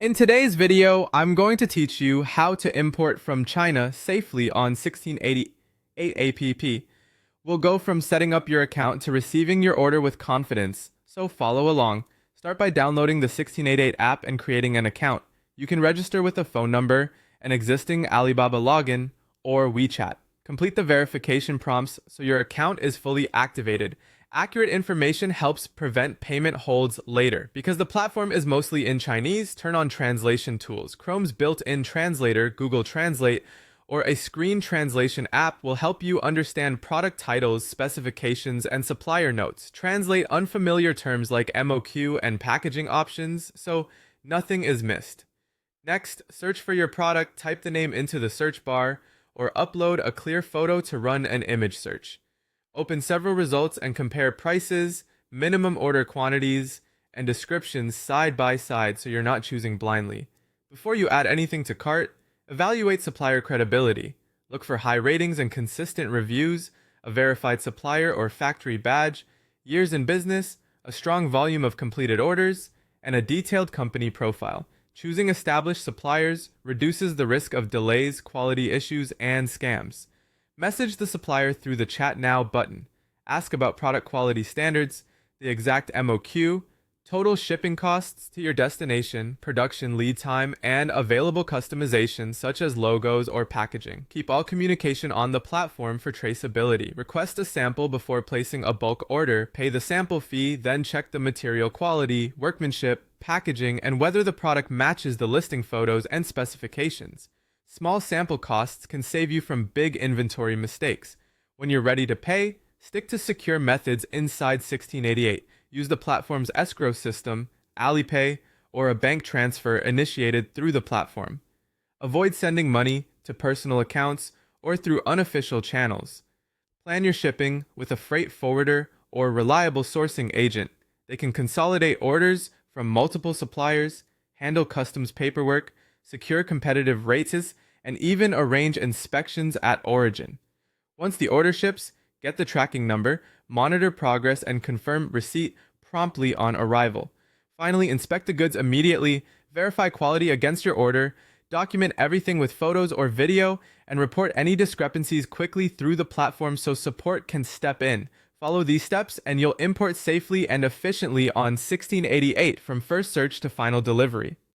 In today's video, I'm going to teach you how to import from China safely on 1688 app. We'll go from setting up your account to receiving your order with confidence, so follow along. Start by downloading the 1688 app and creating an account. You can register with a phone number, an existing Alibaba login, or WeChat. Complete the verification prompts so your account is fully activated. Accurate information helps prevent payment holds later. Because the platform is mostly in Chinese, turn on translation tools. Chrome's built-in translator, Google Translate, or a screen translation app will help you understand product titles, specifications, and supplier notes. Translate unfamiliar terms like MOQ and packaging options so nothing is missed. Next, search for your product, type the name into the search bar, or upload a clear photo to run an image search. Open several results and compare prices, minimum order quantities, and descriptions side by side so you're not choosing blindly. Before you add anything to cart, evaluate supplier credibility. Look for high ratings and consistent reviews, a verified supplier or factory badge, years in business, a strong volume of completed orders, and a detailed company profile. Choosing established suppliers reduces the risk of delays, quality issues, and scams. Message the supplier through the Chat Now button. Ask about product quality standards, the exact MOQ, total shipping costs to your destination, production lead time, and available customizations such as logos or packaging. Keep all communication on the platform for traceability. Request a sample before placing a bulk order, pay the sample fee, then check the material quality, workmanship, packaging, and whether the product matches the listing photos and specifications. Small sample costs can save you from big inventory mistakes. When you're ready to pay, stick to secure methods inside 1688. Use the platform's escrow system, Alipay, or a bank transfer initiated through the platform. Avoid sending money to personal accounts or through unofficial channels. Plan your shipping with a freight forwarder or reliable sourcing agent. They can consolidate orders from multiple suppliers, handle customs paperwork, secure competitive rates, and even arrange inspections at origin. Once the order ships, get the tracking number, monitor progress, and confirm receipt promptly on arrival. Finally, inspect the goods immediately, verify quality against your order, document everything with photos or video, and report any discrepancies quickly through the platform so support can step in. Follow these steps and you'll import safely and efficiently on 1688 from first search to final delivery.